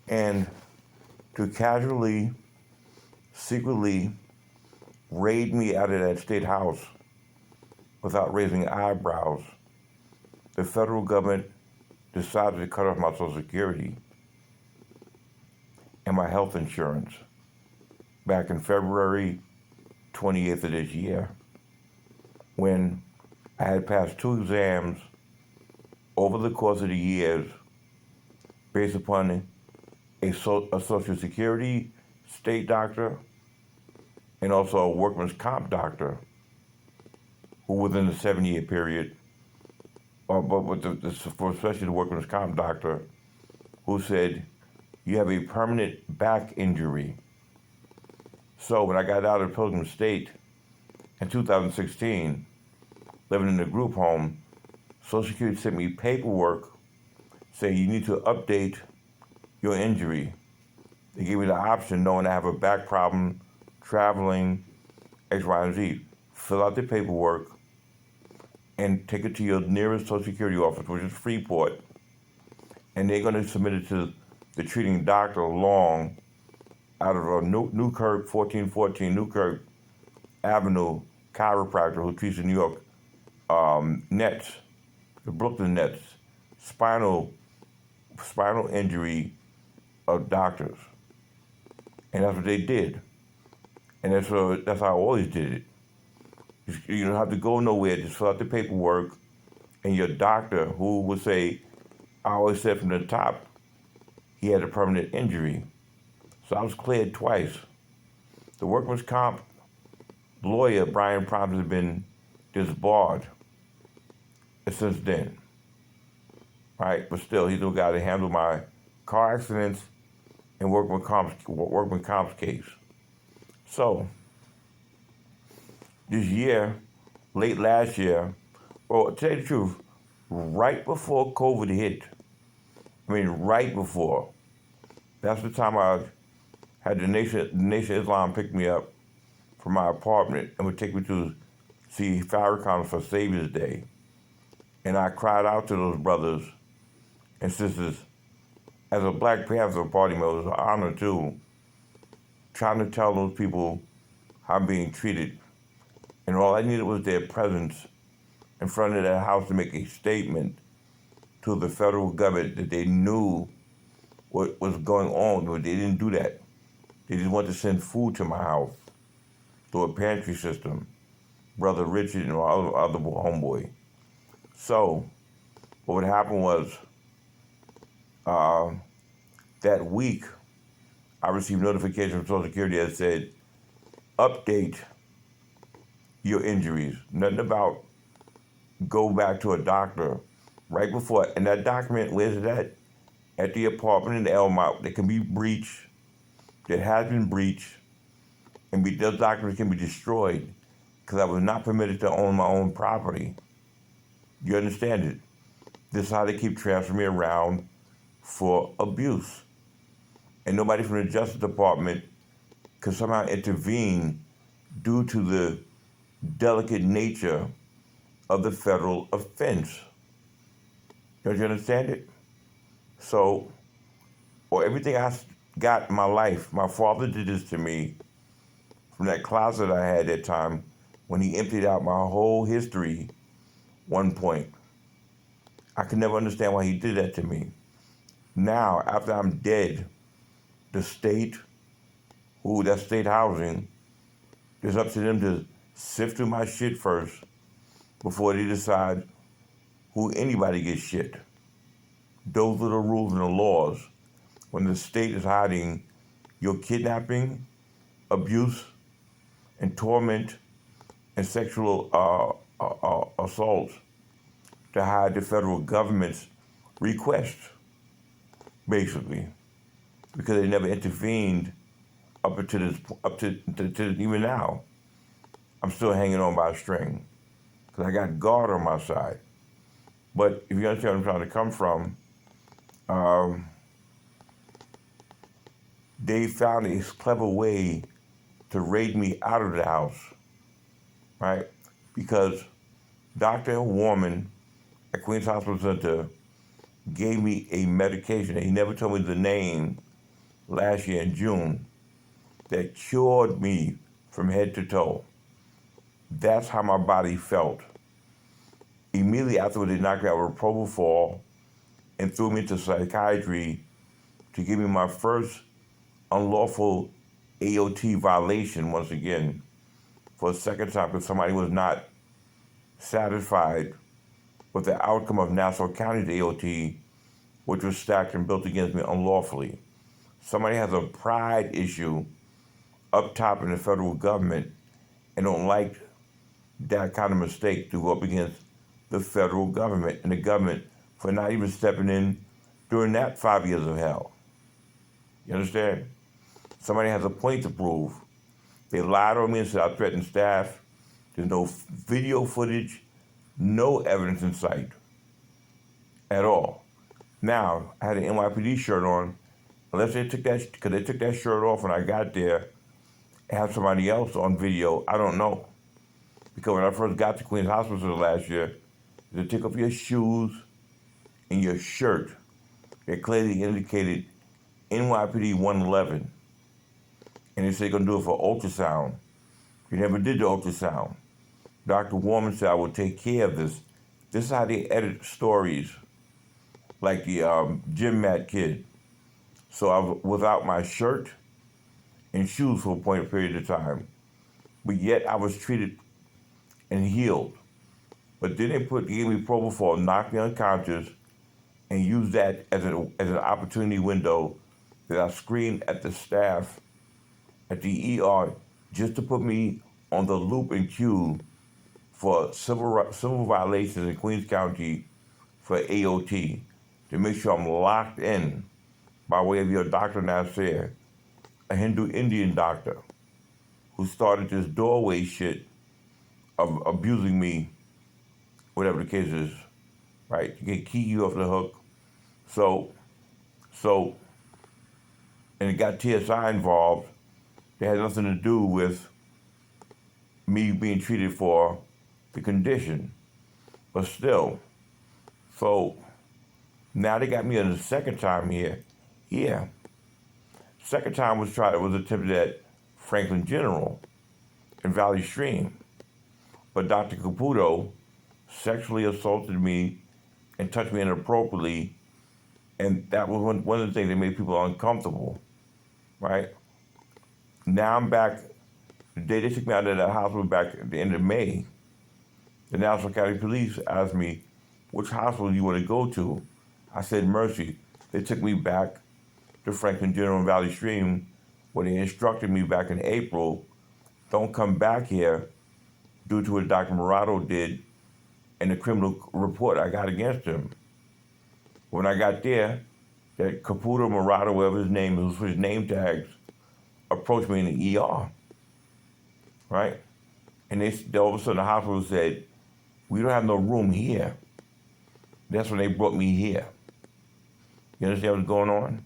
And to casually, secretly raid me out of that state house without raising eyebrows, the federal government decided to cut off my Social Security and my health insurance back in February 28th of this year, when I had passed 2 exams over the course of the years based upon a Social Security state doctor and also a workman's comp doctor who within the 7-year period, but with for especially the workman's comp doctor, who said, you have a permanent back injury. So when I got out of Pilgrim State in 2016, living in a group home, Social Security sent me paperwork saying you need to update your injury. They gave me the option, knowing I have a back problem, traveling, X, Y, and Z. Fill out the paperwork and take it to your nearest Social Security office, which is Freeport, and they're going to submit it to the treating doctor Long out of Newkirk, 1414 Newkirk Avenue chiropractor who treats the New York Nets, the Brooklyn Nets, spinal injury doctors. And that's what they did. And that's how I always did it. You don't have to go nowhere, just fill out the paperwork, and your doctor, who would say, I always said from the top, he had a permanent injury. So I was cleared twice. The workman's comp lawyer, Brian Prompt, has been disbarred since then, right? But still, he's the guy to handle my car accidents and workman's comp's case. So this year, late last year, well, to tell you the truth, right before COVID hit, right before, that's the time I had the Nation of Islam pick me up from my apartment and would take me to see Farrakhan for Savior's Day. And I cried out to those brothers and sisters. As a Black Panther Party member, it was an honor too, trying to tell those people how I'm being treated. And all I needed was their presence in front of that house to make a statement to the federal government that they knew what was going on, but they didn't do that. They just wanted to send food to my house through a pantry system, Brother Richard and my other homeboy. So what would happen was, that week, I received notification from Social Security that said, update your injuries. Nothing about go back to a doctor right before. And that document, where's it at? At the apartment in Elmont that can be breached, that has been breached, and those documents can be destroyed because I was not permitted to own my own property. You understand it? This is how they keep transferring me around for abuse. And nobody from the Justice Department could somehow intervene due to the delicate nature of the federal offense. Don't you understand it? So, everything I got in my life, my father did this to me from that closet I had at that time when he emptied out my whole history, one point. I could never understand why he did that to me. Now, after I'm dead, the state, that state housing, it's up to them to sift through my shit first before they decide who anybody gets shit. Those are the rules and the laws. When the state is hiding your kidnapping, abuse, and torment, and sexual assaults to hide the federal government's request, basically, because they never intervened up to even now. I'm still hanging on by a string because I got God on my side. But if you understand where I'm trying to come from, they found a clever way to raid me out of the house, right? Because Dr. Warman at Queens Hospital Center gave me a medication, and he never told me the name last year in June that cured me from head to toe. That's how my body felt. Immediately afterwards, they knocked me out with propofol and threw me into psychiatry to give me my first unlawful AOT violation once again for a second time because somebody was not satisfied with the outcome of Nassau County's AOT, which was stacked and built against me unlawfully. Somebody has a pride issue up top in the federal government and don't like that kind of mistake to go up against the federal government and the government for not even stepping in during that 5 years of hell. You understand? Somebody has a point to prove. They lied on me and said I threatened staff. There's no video footage, no evidence in sight at all. Now, I had an NYPD shirt on. Unless they took that, because they took that shirt off when I got there, and have somebody else on video, I don't know. Because when I first got to Queens Hospital last year, they took off your shoes and your shirt. They clearly indicated NYPD 111. And they said they're going to do it for ultrasound. You never did the ultrasound. Dr. Warman said, I will take care of this. This is how they edit stories, like the gym mat kid. So I was without my shirt and shoes for a period of time. But yet I was treated and healed. But then they gave me propofol, knocked me unconscious, and used that as an opportunity window that I screamed at the staff at the ER just to put me on the loop and queue for civil violations in Queens County for AOT to make sure I'm locked in by way of your Dr. Nasser, a Hindu Indian doctor who started this doorway shit of abusing me, whatever the case is, right? To get Kiki off the hook. So, and it got TSI involved. It had nothing to do with me being treated for the condition. But still, so now they got me on the second time here. Yeah. Second time was attempted at Franklin General in Valley Stream. But Dr. Caputo sexually assaulted me and touched me inappropriately. And that was one of the things that made people uncomfortable, right? Now I'm back. The day they took me out of that hospital back at the end of May, the Nassau County Police asked me, which hospital do you want to go to? I said, Mercy. They took me back to Franklin General and Valley Stream, where they instructed me back in April, don't come back here due to what Dr. Murado did and the criminal report I got against him. When I got there, that Caputo, Murado, whatever his name is, his name tags, approached me in the ER, right? And all of a sudden the hospital said, we don't have no room here. That's when they brought me here. You understand what's going on?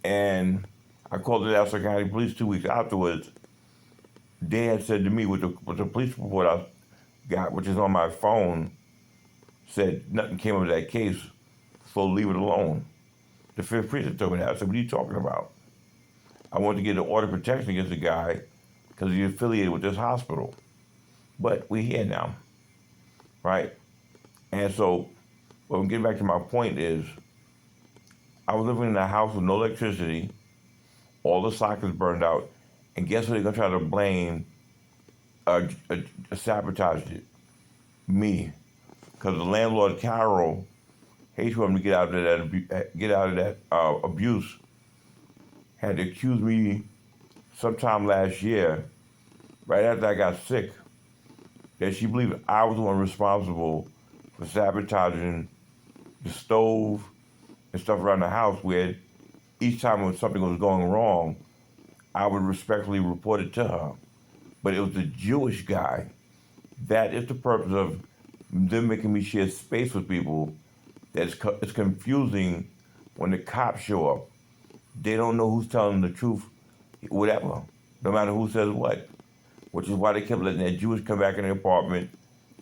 And I called the Nassau County Police 2 weeks afterwards. They had said to me, with the police report I got, which is on my phone, said nothing came of that case, so leave it alone. The 5th precinct told me that. I said, what are you talking about? I wanted to get an order of protection against the guy because he's affiliated with this hospital. But we're here now, right? And so, what I'm getting back to my point is, I was living in a house with no electricity, all the sockets burned out, and guess what they're gonna try to blame? Sabotaged it, me, because the landlord Carol hates for him to get out of that abuse. Had accused me sometime last year, right after I got sick, that she believed I was the one responsible for sabotaging the stove and stuff around the house, where each time when something was going wrong, I would respectfully report it to her. But it was the Jewish guy. That is the purpose of them making me share space with people. It's confusing when the cops show up. They don't know who's telling the truth, whatever, no matter who says what, which is why they kept letting that Jewish come back in the apartment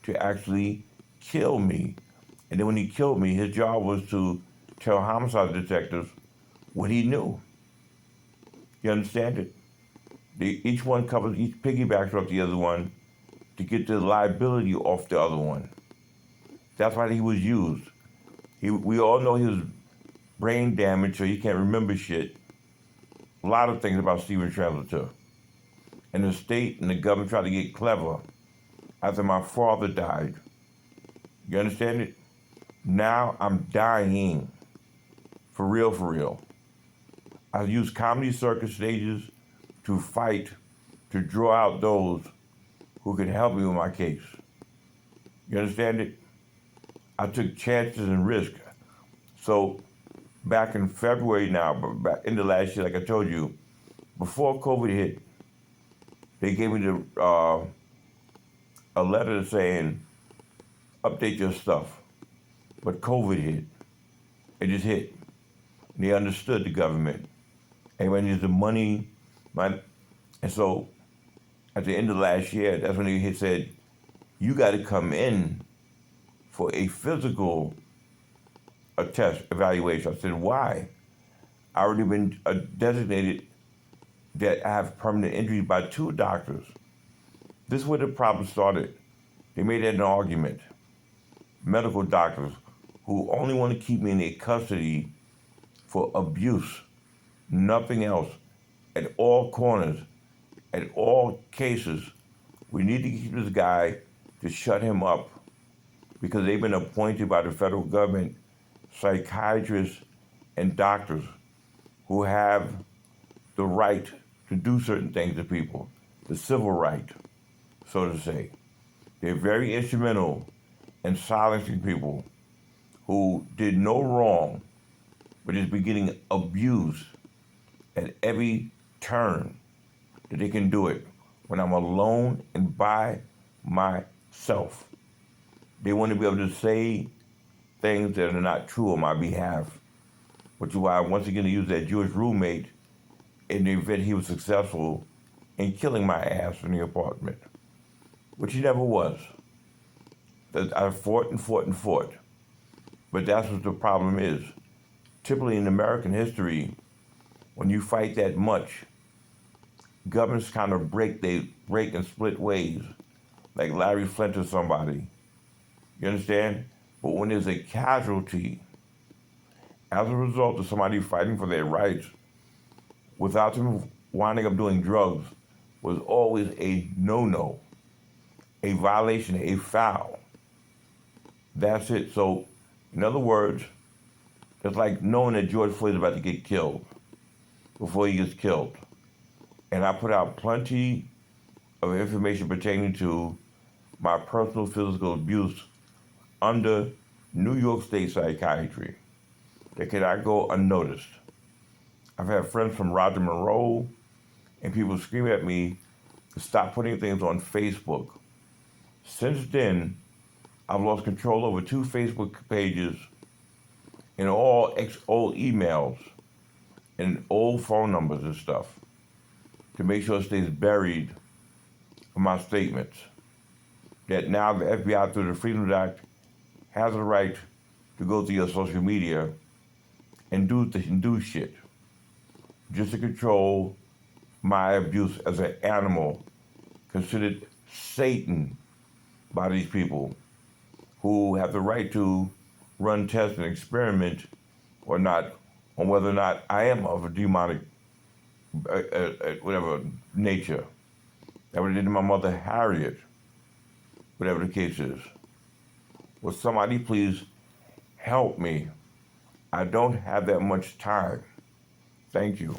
to actually kill me. And then when he killed me, his job was to tell homicide detectives what he knew. You understand it? Each one covers, each piggybacks off the other one to get the liability off the other one. That's why he was used. We all know he was brain damaged, so he can't remember shit. A lot of things about Stephen Trezler. And the state and the government tried to get clever after my father died. You understand it? Now I'm dying. For real, for real. I use comedy circus stages to fight, to draw out those who can help me with my case. You understand it? I took chances and risks. So back in February now, but back in the last year, like I told you, before COVID hit, they gave me a letter saying, update your stuff. But COVID hit. It just hit. And they understood the government. Everybody needs the money. And so at the end of last year, that's when they said, you got to come in for a physical test evaluation. I said, why? I already been designated that I have permanent injuries by 2 doctors. This is where the problem started. They made that an argument. Medical doctors who only want to keep me in their custody for abuse, nothing else, at all corners, at all cases. We need to keep this guy to shut him up because they've been appointed by the federal government psychiatrists and doctors who have the right to do certain things to people, the civil right, so to say. They're very instrumental in silencing people who did no wrong, but is beginning abused at every turn that they can do it when I'm alone and by myself. They want to be able to say things that are not true on my behalf, which is why I once again used that Jewish roommate in the event he was successful in killing my ass in the apartment, which he never was. I fought and fought and fought. But that's what the problem is. Typically in American history, when you fight that much, governments kind of break and split ways, like Larry Flint or somebody. You understand? But when there's a casualty as a result of somebody fighting for their rights, without them winding up doing drugs, was always a no-no, a violation, a foul. That's it. So, in other words, it's like knowing that George Floyd is about to get killed before he gets killed. And I put out plenty of information pertaining to my personal physical abuse under New York State psychiatry that cannot go unnoticed. I've had friends from Roger Monroe and people screaming at me to stop putting things on Facebook. Since then, I've lost control over 2 Facebook pages and all old emails and old phone numbers and stuff to make sure it stays buried in my statements. That now the FBI, through the Freedom Act, has a right to go through your social media and do shit just to control my abuse as an animal considered Satan by these people who have the right to run tests and experiment or not on whether or not I am of a demonic whatever nature. That what they did to my mother Harriet, whatever the case is. Will somebody please help me? I don't have that much time. Thank you.